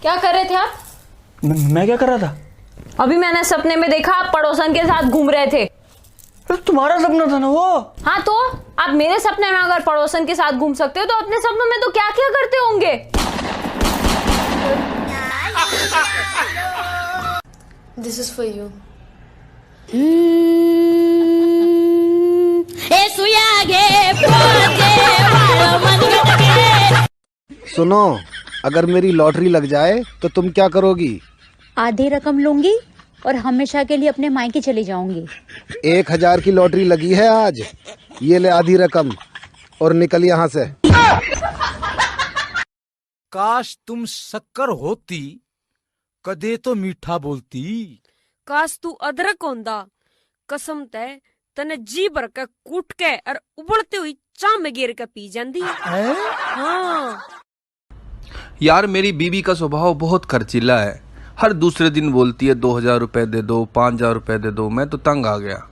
क्या कर रहे थे आप? मैं क्या कर रहा था? अभी मैंने सपने में देखा आप पड़ोसन के साथ घूम रहे थे। तुम्हारा सपना था ना वो? हाँ तो आप मेरे सपने में अगर पड़ोसन के साथ घूम सकते हो तो अपने सपनों में तो क्या क्या करते होंगे? This is for you. सुनो, अगर मेरी लॉटरी लग जाए तो तुम क्या करोगी? आधी रकम लूंगी और हमेशा के लिए अपने मायके चली जाऊंगी। 1000 की लॉटरी लगी है आज, ये ले आधी रकम और निकल यहाँ से। काश तुम शक्कर होती, कदे तो मीठा बोलती। काश तू अदरक होंदा, कसम तने जी भर के कूट के और उबलते हुई चाह में गिर के पी जांदी। हाँ यार मेरी बीबी का स्वभाव बहुत खर्चीला है। हर दूसरे दिन बोलती है 2000 रुपए दे दो, 5000 रुपए दे दो। मैं तो तंग आ गया।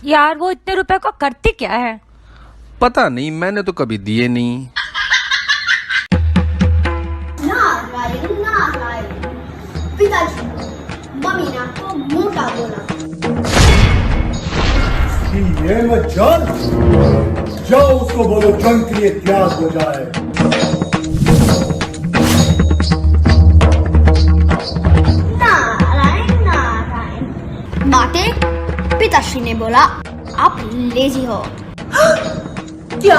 यार वो इतने रुपए को करती क्या है? पता नहीं, मैंने तो कभी दिए नहीं। पिताजी, मम्मी ने आपको मोटा बोला। ये मत चल, जाओ उसको बोलो जंग के लिए तैयार हो जाए। माते, पिताश्री ने बोला आप लेजी हो। क्या?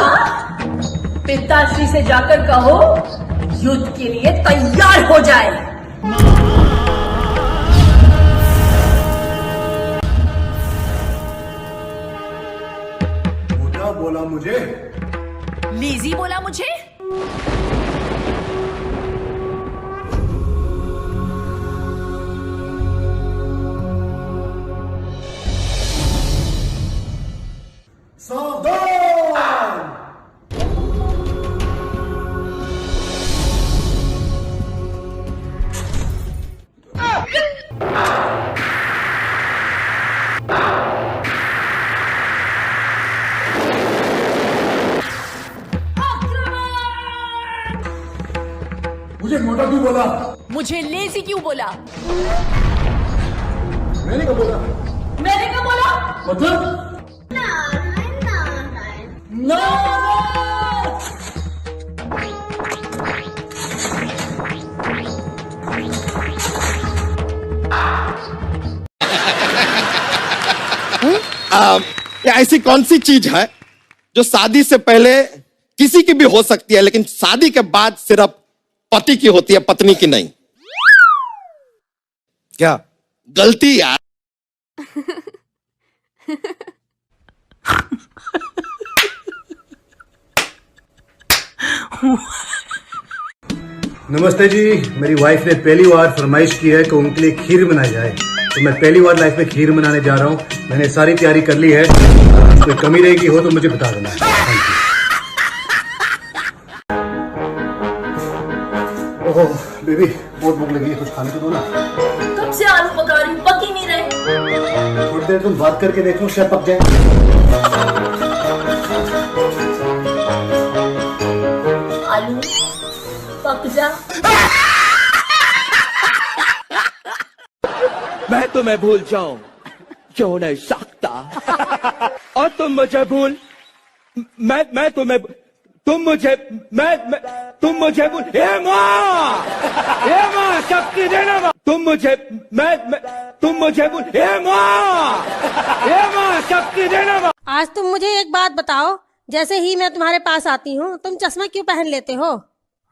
पिताश्री से जाकर कहो युद्ध के लिए तैयार हो जाए। मोटा बोला मुझे, लेजी बोला मुझे। सावधान! मुझे मोटा क्यों बोला? मुझे लेजी क्यों बोला? मैंने क्या बोला? मैंने क्या बोला? मतलब नो। ऐसी कौन सी चीज है जो शादी से पहले किसी की भी हो सकती है लेकिन शादी के बाद सिर्फ पति की होती है, पत्नी की नहीं? क्या गलती यार? नमस्ते जी, मेरी वाइफ ने पहली बार फरमाइश की है कि उनके लिए खीर बनाई जाए, तो मैं पहली बार लाइफ में खीर बनाने जा रहा हूँ। मैंने सारी तैयारी कर ली है, कोई कमी रहेगी हो तो मुझे बता देना। Thank you. ओह बेबी, बहुत भूख लगी है, कुछ खाने को दो ना। कब से आलू पका रही हूँ, पक ही नहीं रहे। थोड़ी देर तुम बात करके देखो, शायद पक जाए। आलू पक जा। मैं तुम्हें भूल जाऊं क्यों नहीं सकता, और तुम मुझे भूल, मैं तुम्हें, तुम मुझे भूल। हे माँ शक्ति देना माँ, तुम मुझे भूल। हे माँ शक्ति देना माँ। आज तुम मुझे एक बात बताओ, जैसे ही मैं तुम्हारे पास आती हूँ तुम चश्मा क्यों पहन लेते हो?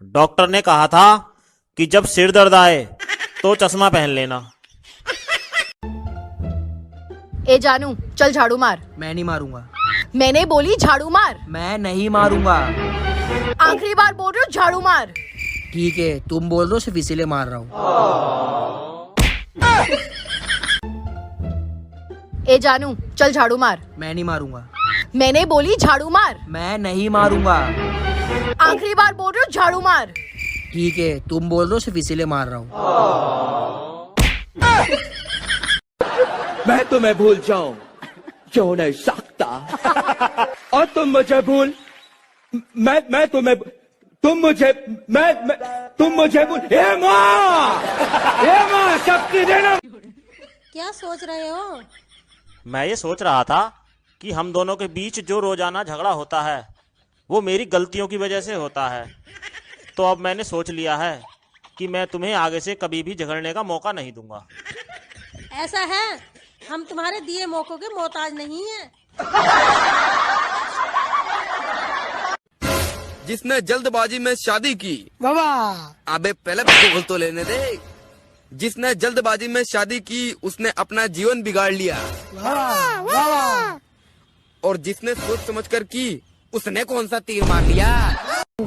डॉक्टर ने कहा था कि जब सिर दर्द आए तो चश्मा पहन लेना। ए जानू, चल झाड़ू मार। मैं नहीं मारूंगा। मैंने बोली झाड़ू मार। मैं नहीं मारूंगा। आखिरी बार बोल रही हूँ, झाड़ू मार। ठीक है, तुम बोल रहे हो, सिर्फ इसीलिए मार रहा हूँ। ए जानू, चल झाड़ू मार। मैं नहीं मारूंगा। मैंने बोली झाड़ू मार। मैं नहीं मारूंगा। आखिरी बार बोल रही हूँ, झाड़ू मार। ठीक है, तुम बोल रहे हो, सिर्फ इसीलिए मार रहा हूँ। मैं तुम्हें भूल जाऊं क्यों नहीं सकता, और तुम मुझे भूल, मैं तुम्हें, तुम मुझे तुम मुझे हे माँ शक्ति देना। क्या सोच रहे हो? मैं ये सोच रहा था कि हम दोनों के बीच जो रोजाना झगड़ा होता है वो मेरी गलतियों की वजह से होता है। तो अब मैंने सोच लिया है कि मैं तुम्हें आगे से कभी भी झगड़ने का मौका नहीं दूंगा। ऐसा है, हम तुम्हारे दिए मौकों के मोहताज नहीं है। जिसने जल्दबाजी में शादी की, वाह, अबे पहले बोल तो लेने दे। जिसने जल्दबाजी में शादी की उसने अपना जीवन बिगाड़ लिया। वाह, वाह। और जिसने सोच समझकर की उसने कौन सा तीर मार लिया।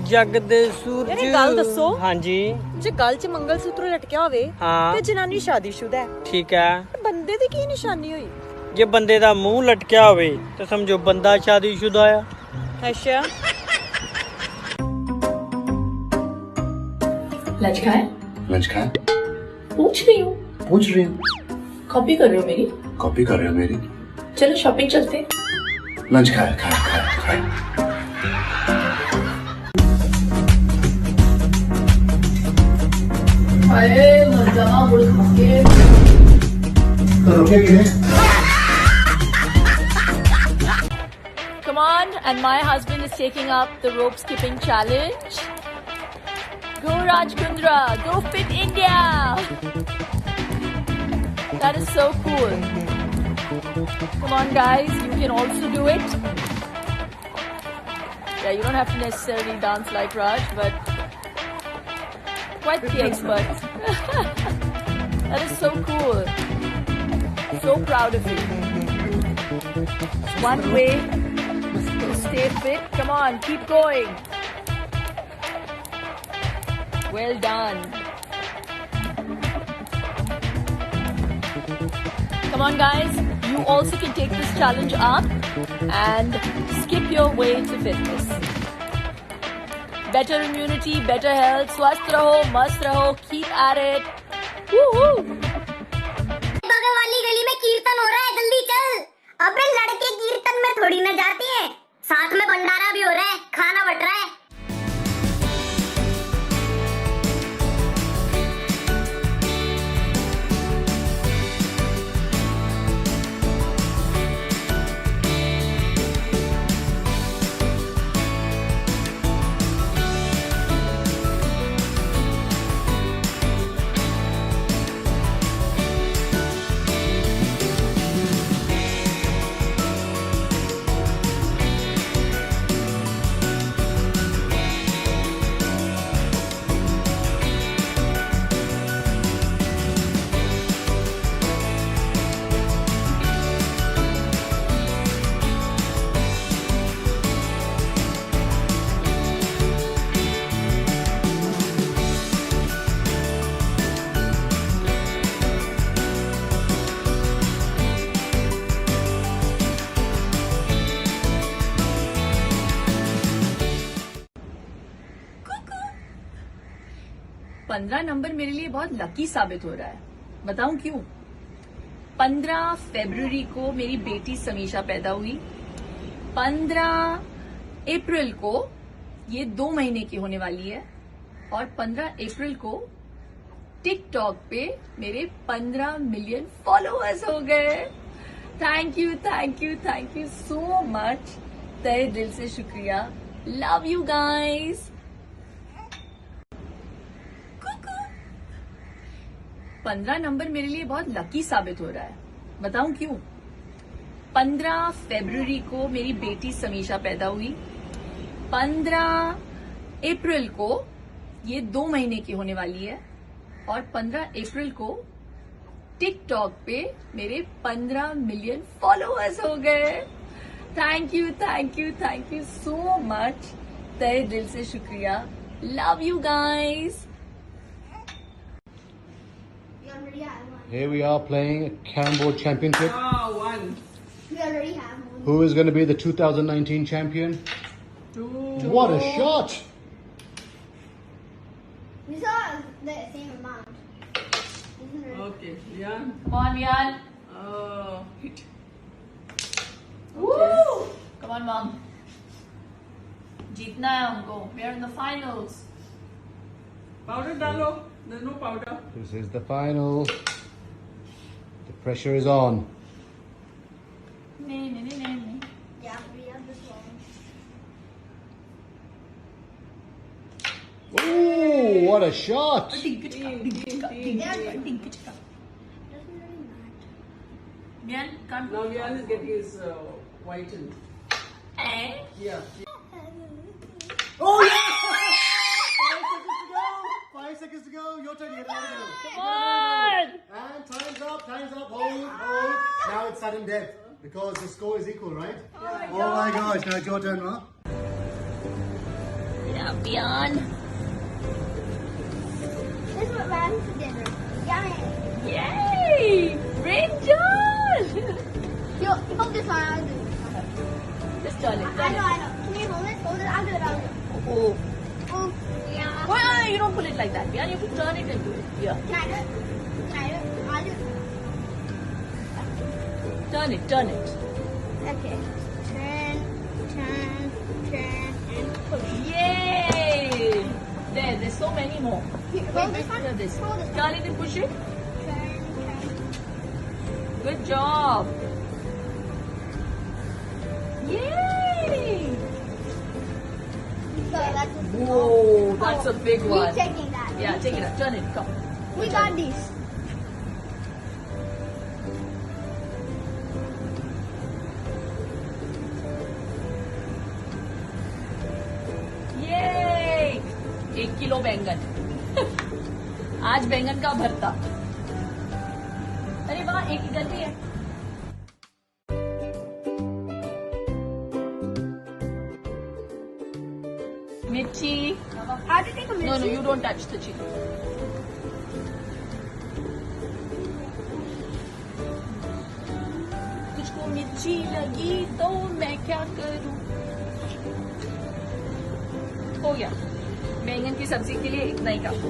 जगदे सूरज गल दसो। हाँ जी। जे गल च मंगलसूत्र लटकिया होवे हाँ। ते जनानी शादीशुदा है, ठीक है। बंदे दी की निशानी होई? जे बंदे दा मुंह लटकिया होवे तो समझो बंदा शादीशुदा है। अच्छा, लंच खाए? लंच खाए? पूछ रही हूँ। कॉपी कर रहे हो मेरी? कॉपी कर रहे हो मेरी? चलो शॉपिंग चलते हैं। लंच खाए। अरे मर्दाना बुड़ खा के तो रुकेगी नहीं? Come on, and my husband is taking up the rope skipping challenge. Go Raj Kundra, go Fit India. That is so cool. Come on guys, you can also do it. Yeah, you don't have to necessarily dance like Raj, but quite the expert. That is so cool. So proud of you. It's one way to stay fit. Come on, keep going. Well done. Come on guys, you also can take this challenge up and skip your way to fitness. Better immunity, better health, स्वस्थ रहो, मस्त रहो, keep at it. Woohoo! बगल वाली गली में कीर्तन हो रहा है, जल्दी चल। अबे लड़के कीर्तन में थोड़ी ना जाती है, साथ में भंडारा भी हो रहा है, खाना बट रहा है। पंद्रह नंबर मेरे लिए बहुत लकी साबित हो रहा है। बताऊं क्यों? 15 फरवरी को मेरी बेटी समीशा पैदा हुई। 15 अप्रैल को ये 2 महीने की होने वाली है और 15 अप्रैल को टिकटॉक पे मेरे 15 मिलियन फॉलोअर्स हो गए। Thank you so much. तहे दिल से शुक्रिया। Love you guys. 15 नंबर मेरे लिए बहुत लकी साबित हो रहा है। बताऊं क्यों? 15 फरवरी को मेरी बेटी समीशा पैदा हुई। 15 अप्रैल को ये 2 महीने की होने वाली है और 15 अप्रैल को टिकटॉक पे मेरे 15 मिलियन फॉलोअर्स हो गए। Thank you so much. तहे दिल से शुक्रिया। Love you guys. Here we are playing a Carom Board Championship. We already have one. Who is going to be the 2019 champion? What a shot! We saw the same amount. Isn't it? Okay, Lian. Come on, Lian. Hit. Woo! Come on, Mom. जीतना है हमको. We are in the finals. Powder डालो. There's no powder. This is the final. The pressure is on. नहीं. Yeah, we have this one. Ooh, what a shot! Now Vian is getting his whitened. Yeah. Oh yeah! 5 seconds to go. Your turn. You have to go. Come on! And time's up. Hold. Now it's sudden death because the score is equal, right? Oh my gosh! Now it's your turn, Ma. Yeah, Vian. This is what we're having for dinner. Yummy. Yay! Great job! You hold this one. I'll do it. Just turn it. I know. Can you hold it? Hold it. I'll do it. Oh. Oh, yeah. Well, you don't pull it like that, Vian. You have to turn it and do it. Yeah. Can I do it? I'll do it. Turn it. Okay. Turn, and push. Yay! There's so many more. Here, hold this one. Hear this. Hold this one. Turn it and push it. Turn. Good job. Yay! So that's Whoa, that's a big We're one. taking that. Yeah, take it up. Turn it. Come. We got these. ये 1 kilo बैंगन. आज बैंगन का भरता. अरे वाह, एक ही गलती है. मिर्ची. How to take a No, mirchi? you don't touch the chili. तुझको मिर्ची लगी तो मैं क्या करूं? हो गया. बैंगन की सब्जी के लिए इतना ही काफी.